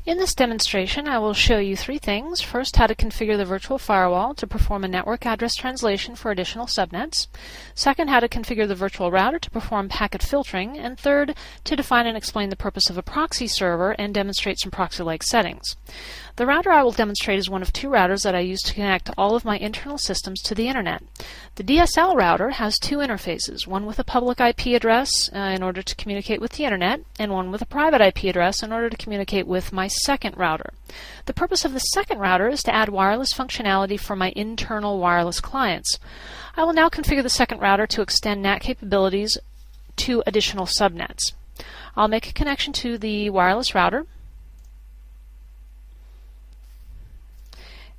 In this demonstration, I will show you three things. First, how to configure the virtual firewall to perform a network address translation for additional subnets. Second, how to configure the virtual router to perform packet filtering. And third, to define and explain the purpose of a proxy server and demonstrate some proxy-like settings. The router I will demonstrate is one of two routers that I use to connect all of my internal systems to the Internet. The DSL router has two interfaces, one with a public IP address in order to communicate with the Internet, and one with a private IP address in order to communicate with my second router. The purpose of the second router is to add wireless functionality for my internal wireless clients. I will now configure the second router to extend NAT capabilities to additional subnets. I'll make a connection to the wireless router.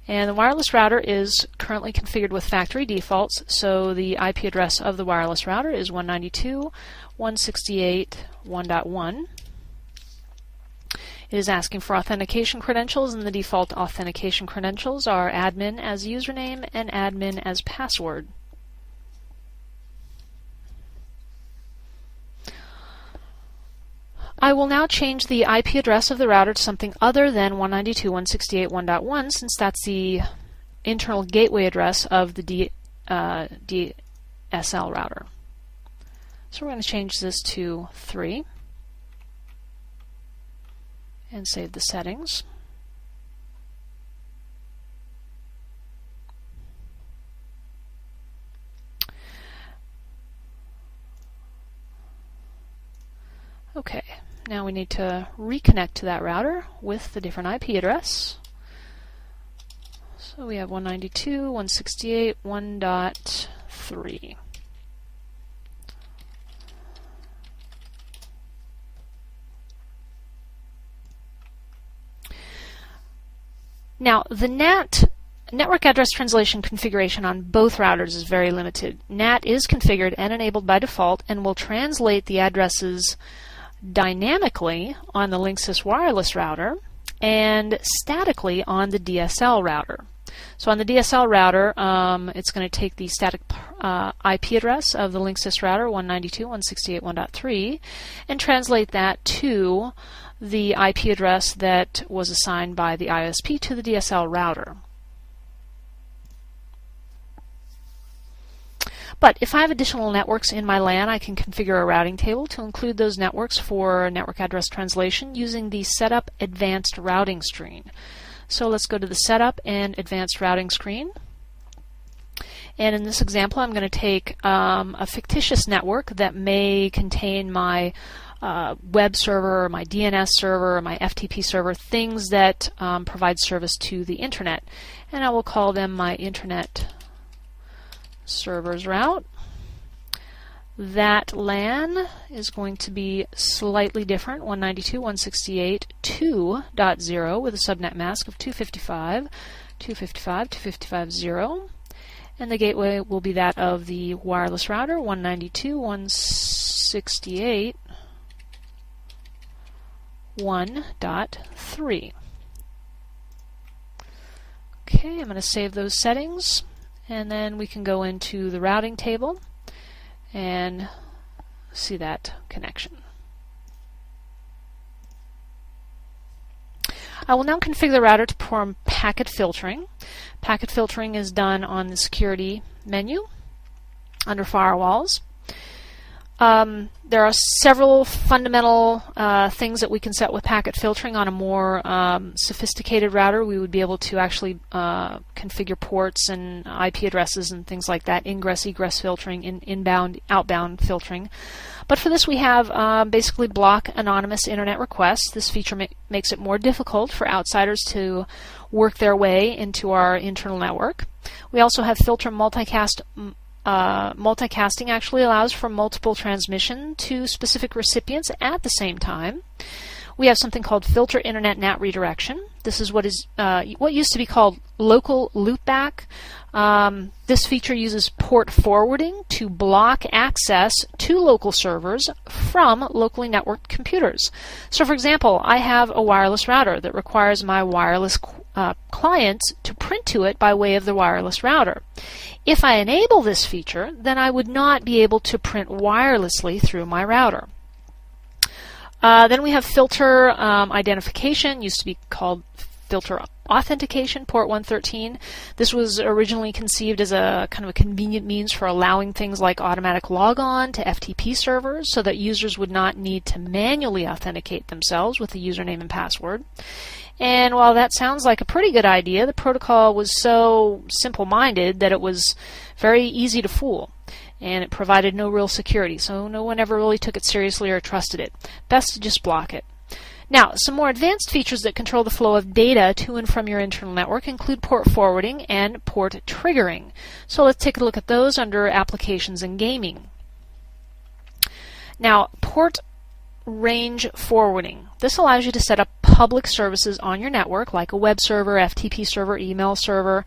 And the wireless router is currently configured with factory defaults, so the IP address of the wireless router is 192.168.1.1. It is asking for authentication credentials, and the default authentication credentials are admin as username and admin as password. I will now change the IP address of the router to something other than 192.168.1.1, since that's the internal gateway address of the DSL router. So we're going to change this to 3 and save the settings. Okay. Now we need to reconnect to that router with the different IP address. So we have 192.168.1.3. Now the network address translation configuration on both routers is very limited. NAT is configured and enabled by default and will translate the addresses dynamically on the Linksys wireless router and statically on the DSL router. So on the DSL router, it's going to take the static IP address of the Linksys router 192.168.1.3 and translate that to the IP address that was assigned by the ISP to the DSL router. But if I have additional networks in my LAN, I can configure a routing table to include those networks for network address translation using the Setup Advanced Routing screen. So let's go to the Setup and Advanced Routing screen. And in this example, I'm going to take a fictitious network that may contain my web server, my DNS server, my FTP server, things that provide service to the Internet. And I will call them my Internet servers route. That LAN is going to be slightly different, 192.168.2.0 with a subnet mask of 255.255.255.0, and the gateway will be that of the wireless router, 192.168.1.3. Okay, I'm going to save those settings. And then we can go into the routing table and see that connection. I will now configure the router to perform packet filtering. Packet filtering is done on the security menu under Firewalls. There are several fundamental things that we can set with packet filtering. On a more sophisticated router, we would be able to actually configure ports and IP addresses and things like that, ingress, egress filtering, inbound, outbound filtering. But for this we have basically block anonymous internet requests. This feature makes it more difficult for outsiders to work their way into our internal network. We also have filter multicast. Multicasting actually allows for multiple transmission to specific recipients at the same time. We have something called filter internet NAT redirection. This is what used to be called local loopback. This feature uses port forwarding to block access to local servers from locally networked computers. So for example, I have a wireless router that requires my wireless clients to print to it by way of the wireless router. If I enable this feature, then I would not be able to print wirelessly through my router. Then we have filter identification, used to be called filter authentication, port 113. This was originally conceived as a kind of a convenient means for allowing things like automatic logon to FTP servers so that users would not need to manually authenticate themselves with the username and password. And while that sounds like a pretty good idea, the protocol was so simple-minded that it was very easy to fool, and it provided no real security, so no one ever really took it seriously or trusted it. Best to just block it. Now, some more advanced features that control the flow of data to and from your internal network include port forwarding and port triggering. So let's take a look at those under Applications and Gaming. Now, port range forwarding. This allows you to set up public services on your network, like a web server, FTP server, email server,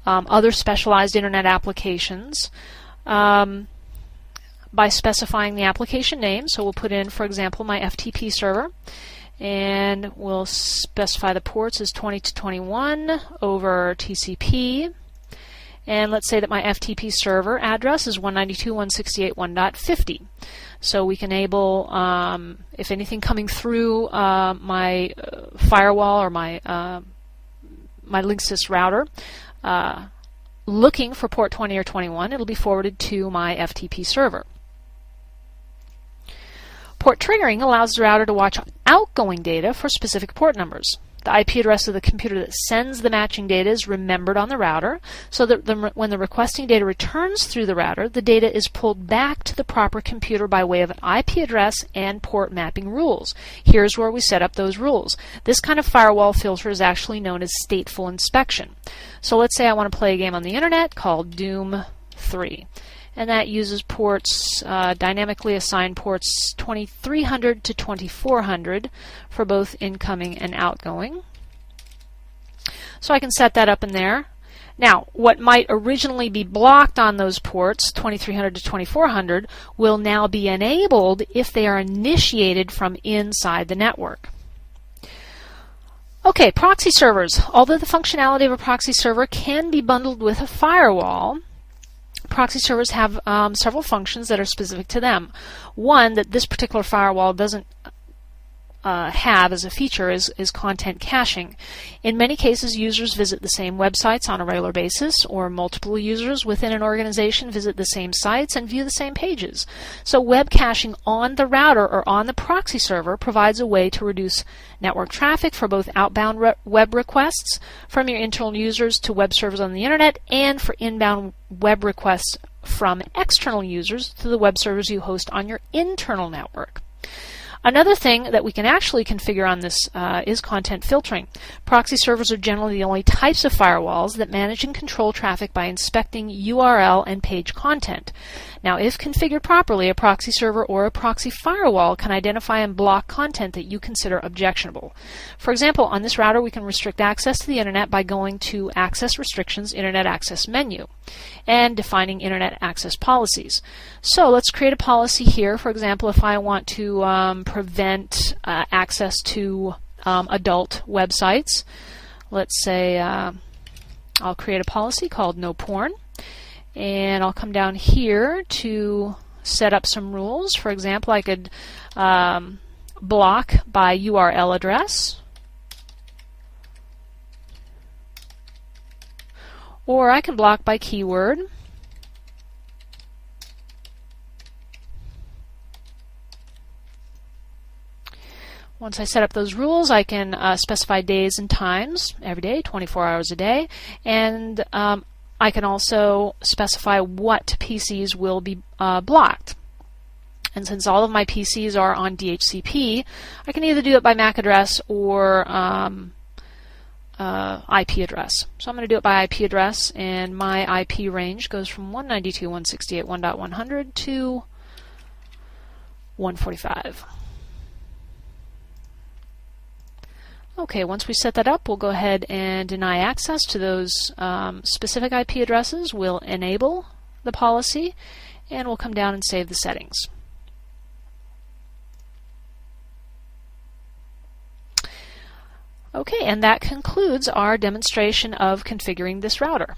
other specialized internet applications, by specifying the application name. So we'll put in, for example, my FTP server, and we'll specify the ports as 20 to 21 over TCP. And let's say that my FTP server address is 192.168.1.50. So we can enable, if anything coming through my firewall or my Linksys router, looking for port 20 or 21, it'll be forwarded to my FTP server. Port triggering allows the router to watch outgoing data for specific port numbers. The IP address of the computer that sends the matching data is remembered on the router, so that when the requesting data returns through the router, the data is pulled back to the proper computer by way of an IP address and port mapping rules. Here's where we set up those rules. This kind of firewall filter is actually known as stateful inspection. So let's say I want to play a game on the internet called Doom 3. And that uses ports, dynamically assigned ports 2300 to 2400 for both incoming and outgoing. So I can set that up in there. Now, what might originally be blocked on those ports, 2300 to 2400, will now be enabled if they are initiated from inside the network. Okay, proxy servers. Although the functionality of a proxy server can be bundled with a firewall, proxy servers have several functions that are specific to them. One that this particular firewall doesn't have as a feature is content caching. In many cases, users visit the same websites on a regular basis, or multiple users within an organization visit the same sites and view the same pages. So web caching on the router or on the proxy server provides a way to reduce network traffic for both outbound web requests from your internal users to web servers on the internet, and for inbound web requests from external users to the web servers you host on your internal network. Another thing that we can actually configure on this is content filtering. Proxy servers are generally the only types of firewalls that manage and control traffic by inspecting URL and page content. Now, if configured properly, a proxy server or a proxy firewall can identify and block content that you consider objectionable. For example, on this router, we can restrict access to the internet by going to Access Restrictions, Internet Access menu, and defining Internet Access policies. So let's create a policy here. For example, if I want to prevent access to adult websites, let's say I'll create a policy called No Porn. And I'll come down here to set up some rules. For example, I could block by URL address, or I can block by keyword. Once I set up those rules, I can specify days and times every day, 24 hours a day, and I can also specify what PCs will be blocked. And since all of my PCs are on DHCP, I can either do it by MAC address or IP address. So I'm going to do it by IP address, and my IP range goes from 192.168.1.100 to 145. Okay, once we set that up, we'll go ahead and deny access to those specific IP addresses. We'll enable the policy, and we'll come down and save the settings. Okay, and that concludes our demonstration of configuring this router.